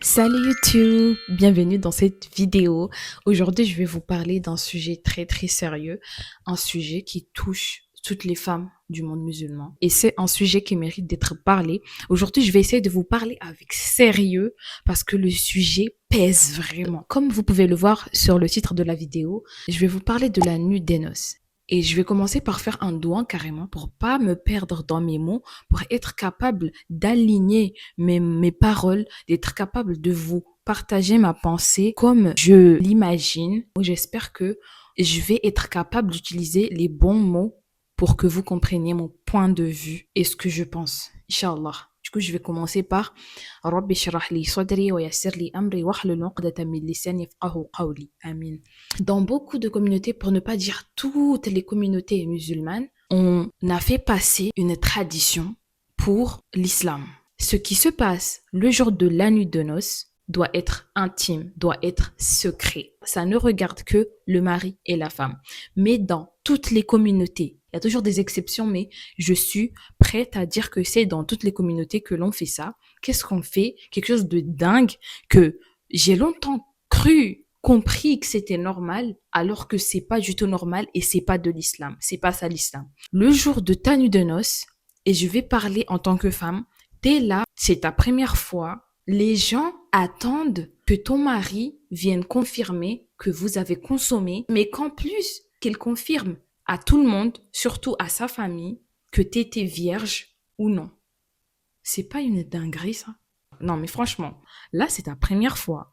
Salut YouTube, bienvenue dans cette vidéo. Aujourd'hui, je vais vous parler d'un sujet très très sérieux, un sujet qui touche toutes les femmes du monde musulman. Et c'est un sujet qui mérite d'être parlé. Aujourd'hui, je vais essayer de vous parler avec sérieux parce que le sujet pèse vraiment. Comme vous pouvez le voir sur le titre de la vidéo, je vais vous parler de la nuit des noces. Et je vais commencer par faire un doigt carrément pour pas me perdre dans mes mots, pour être capable d'aligner mes paroles, d'être capable de vous partager ma pensée comme je l'imagine. J'espère que je vais être capable d'utiliser les bons mots pour que vous compreniez mon point de vue et ce que je pense. Inch'Allah. Du coup, je vais commencer par Rabbi shrah li sadri wa yassir li amri wahlul 'uqdatan min lisani yafqahu qawli. Amin. Dans beaucoup de communautés, pour ne pas dire toutes les communautés musulmanes, on a fait passer une tradition pour l'islam. Ce qui se passe le jour de la nuit de noces doit être intime, doit être secret. Ça ne regarde que le mari et la femme. Mais dans toutes les communautés, il y a toujours des exceptions, mais je suis prête à dire que c'est dans toutes les communautés que l'on fait ça. Qu'est-ce qu'on fait? Quelque chose de dingue que j'ai longtemps compris que c'était normal, alors que c'est pas du tout normal et c'est pas de l'islam. C'est pas ça l'islam. Le jour de ta nuit de noces, et je vais parler en tant que femme, t'es là, c'est ta première fois, les gens attendent que ton mari vienne confirmer que vous avez consommé, mais qu'en plus, qu'il confirme à tout le monde, surtout à sa famille, que t'étais vierge ou non. C'est pas une dinguerie, ça? Non, mais franchement, là, c'est ta première fois.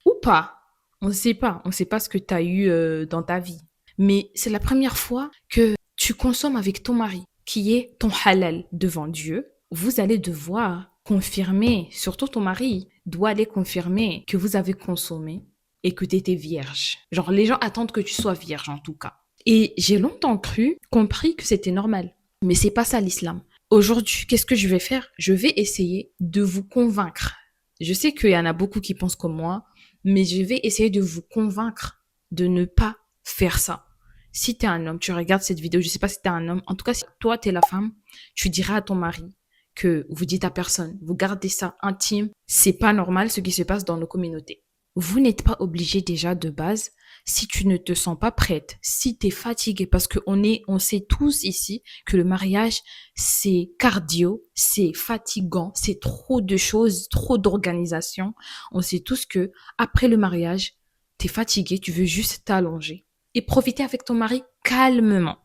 Ou pas. On ne sait pas ce que t'as eu dans ta vie. Mais c'est la première fois que tu consommes avec ton mari, qui est ton halal devant Dieu. Vous allez devoir confirmer, surtout ton mari doit aller confirmer que vous avez consommé et que tu étais vierge. Genre, les gens attendent que tu sois vierge en tout cas. Et j'ai longtemps compris que c'était normal. Mais c'est pas ça l'islam. Aujourd'hui, qu'est-ce que je vais faire? Je vais essayer de vous convaincre. Je sais qu'il y en a beaucoup qui pensent comme moi, mais je vais essayer de vous convaincre de ne pas faire ça. Si t'es un homme, tu regardes cette vidéo, je sais pas si t'es un homme, en tout cas, si toi t'es la femme, tu diras à ton mari que vous dites à personne, vous gardez ça intime, c'est pas normal ce qui se passe dans nos communautés. Vous n'êtes pas obligé déjà de base, si tu ne te sens pas prête, si t'es fatigué, parce que on sait tous ici que le mariage, c'est cardio, c'est fatigant, c'est trop de choses, trop d'organisation. On sait tous que après le mariage, t'es fatigué, tu veux juste t'allonger et profiter avec ton mari calmement.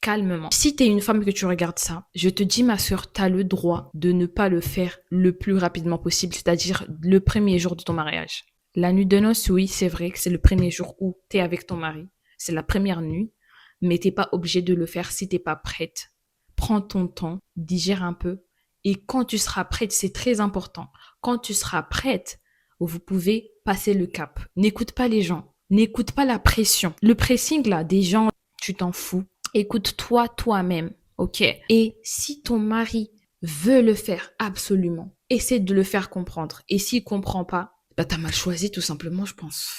Calmement. Si t'es une femme que tu regardes ça, je te dis ma sœur, t'as le droit de ne pas le faire le plus rapidement possible, c'est-à-dire le premier jour de ton mariage. La nuit de noces, oui, c'est vrai que c'est le premier jour où t'es avec ton mari. C'est la première nuit, mais t'es pas obligé de le faire si t'es pas prête. Prends ton temps, digère un peu, et quand tu seras prête, c'est très important. Quand tu seras prête, vous pouvez passer le cap. N'écoute pas les gens. N'écoute pas la pression. Le pressing, là, des gens, tu t'en fous. Écoute-toi toi-même, ok? Et si ton mari veut le faire absolument, essaie de le faire comprendre. Et s'il comprend pas, bah t'as mal choisi tout simplement, je pense.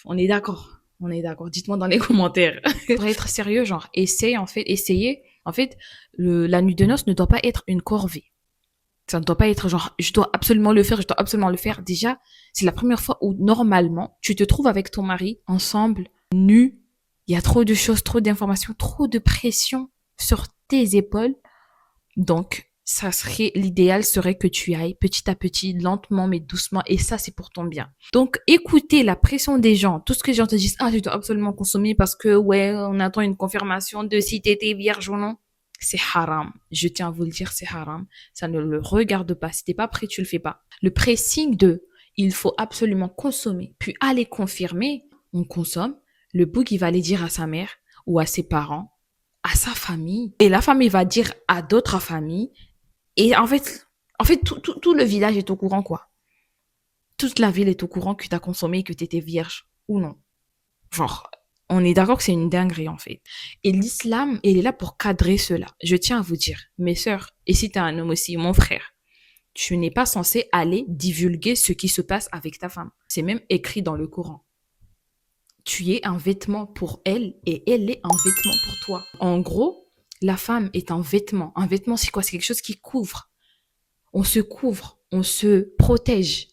On est d'accord. On est d'accord. Dites-moi dans les commentaires. Pour être sérieux, genre, essayez. En fait, la nuit de noces ne doit pas être une corvée. Ça ne doit pas être genre, je dois absolument le faire, je dois absolument le faire. Déjà, c'est la première fois où normalement, tu te trouves avec ton mari ensemble, nus. Il y a trop de choses, trop d'informations, trop de pression sur tes épaules. Donc, l'idéal serait que tu ailles petit à petit, lentement mais doucement, et ça c'est pour ton bien. Donc, écoutez la pression des gens, tout ce que les gens te disent, ah, tu dois absolument consommer parce que, ouais, on attend une confirmation de si t'étais vierge ou non. C'est haram. Je tiens à vous le dire, c'est haram. Ça ne le regarde pas. Si t'es pas prêt, tu le fais pas. Le pressing il faut absolument consommer, puis aller confirmer, on consomme. Le bouc, il va aller dire à sa mère ou à ses parents, à sa famille, et la famille va dire à d'autres familles, et en fait, tout le village est au courant, quoi. Toute la ville est au courant que t'as consommé et que t'étais vierge, ou non. Genre, on est d'accord que c'est une dinguerie, en fait. Et l'islam, il est là pour cadrer cela. Je tiens à vous dire, mes sœurs, et si t'es un homme aussi, mon frère, tu n'es pas censé aller divulguer ce qui se passe avec ta femme. C'est même écrit dans le Coran. Tu es un vêtement pour elle et elle est un vêtement pour toi. En gros, la femme est un vêtement. Un vêtement, c'est quoi? C'est quelque chose qui couvre. On se protège.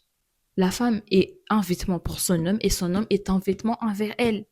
La femme est un vêtement pour son homme et son homme est un vêtement envers elle.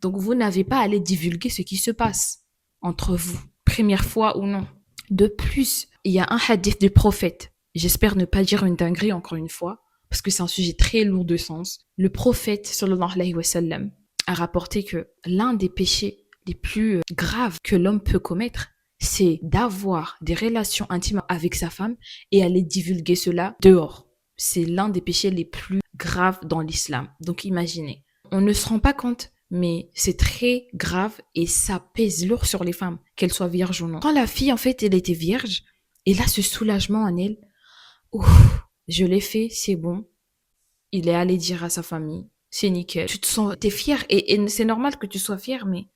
Donc, vous n'avez pas à aller divulguer ce qui se passe entre vous, première fois ou non. De plus, il y a un hadith du prophète. J'espère ne pas dire une dinguerie encore une fois, parce que c'est un sujet très lourd de sens. Le prophète, sallallahu alayhi wa sallam, a rapporté que l'un des péchés les plus graves que l'homme peut commettre, c'est d'avoir des relations intimes avec sa femme et aller divulguer cela dehors. C'est l'un des péchés les plus graves dans l'islam. Donc imaginez, on ne se rend pas compte, mais c'est très grave et ça pèse lourd sur les femmes, qu'elles soient vierges ou non. Quand la fille, en fait, elle était vierge, et là, ce soulagement en elle, ouf, je l'ai fait, c'est bon. Il est allé dire à sa famille, c'est nickel. Tu te sens, t'es fière et c'est normal que tu sois fière, mais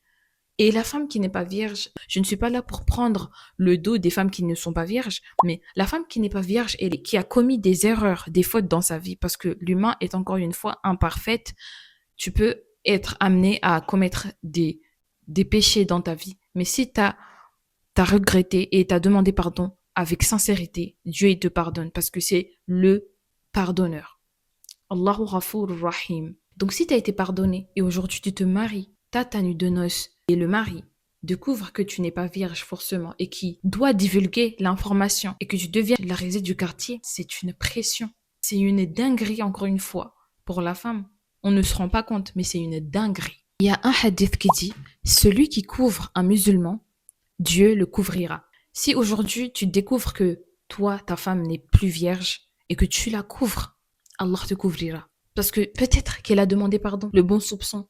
et la femme qui n'est pas vierge, je ne suis pas là pour prendre le dos des femmes qui ne sont pas vierges, mais la femme qui n'est pas vierge et qui a commis des erreurs, des fautes dans sa vie, parce que l'humain est encore une fois imparfaite, tu peux être amené à commettre des péchés dans ta vie. Mais si t'as regretté et t'as demandé pardon avec sincérité, Dieu il te pardonne parce que c'est le pardonneur. Allahu Ghafour Rahim. Donc si t'as été pardonné et aujourd'hui tu te maries, t'as ta nuit de noces et le mari découvre que tu n'es pas vierge forcément et qui doit divulguer l'information et que tu deviens la risée du quartier, c'est une pression. C'est une dinguerie encore une fois pour la femme. On ne se rend pas compte, mais c'est une dinguerie. Il y a un hadith qui dit, celui qui couvre un musulman, Dieu le couvrira. Si aujourd'hui tu découvres que toi, ta femme n'est plus vierge et que tu la couvres, Allah te couvrira. Parce que peut-être qu'elle a demandé pardon, le bon soupçon,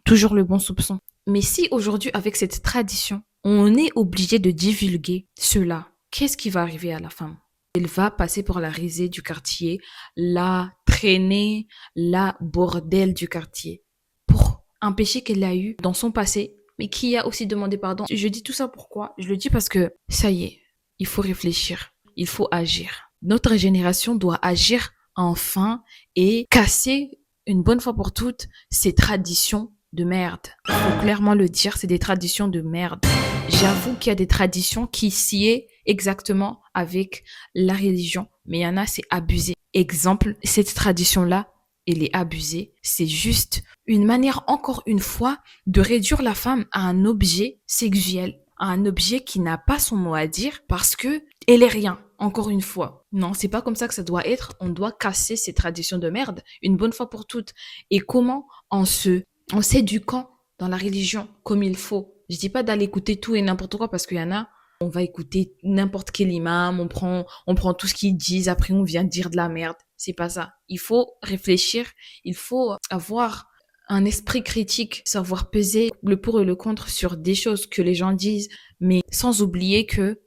toujours le bon soupçon. Mais si aujourd'hui, avec cette tradition, on est obligé de divulguer cela, qu'est-ce qui va arriver à la femme? Elle va passer pour la risée du quartier, la traînée, la bordel du quartier. Pour un péché qu'elle a eu dans son passé, mais qui a aussi demandé pardon. Je dis tout ça pourquoi? Je le dis parce que, ça y est, il faut réfléchir, il faut agir. Notre génération doit agir enfin et casser une bonne fois pour toutes ces traditions de merde. Il faut clairement le dire, c'est des traditions de merde. J'avoue qu'il y a des traditions qui sied exactement avec la religion, mais il y en a, c'est abusé. Exemple, cette tradition-là, elle est abusée. C'est juste une manière, encore une fois, de réduire la femme à un objet sexuel, à un objet qui n'a pas son mot à dire parce que elle est rien. Encore une fois. Non, c'est pas comme ça que ça doit être. On doit casser ces traditions de merde une bonne fois pour toutes. Et comment? En s'éduquant dans la religion comme il faut. Je dis pas d'aller écouter tout et n'importe quoi parce qu'il y en a, on va écouter n'importe quel imam, on prend tout ce qu'ils disent, après on vient dire de la merde. C'est pas ça. Il faut réfléchir, il faut avoir un esprit critique, savoir peser le pour et le contre sur des choses que les gens disent, mais sans oublier que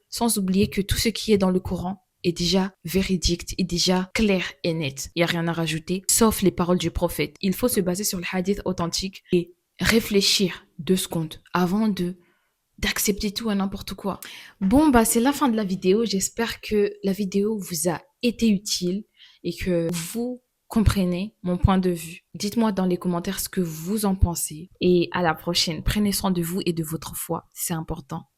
tout ce qui est dans le Coran est déjà véridique, est déjà clair et net. Il n'y a rien à rajouter, sauf les paroles du prophète. Il faut se baser sur le hadith authentique et réfléchir 2 secondes avant d'accepter tout et n'importe quoi. Bon, c'est la fin de la vidéo. J'espère que la vidéo vous a été utile et que vous comprenez mon point de vue. Dites-moi dans les commentaires ce que vous en pensez. Et à la prochaine. Prenez soin de vous et de votre foi. C'est important.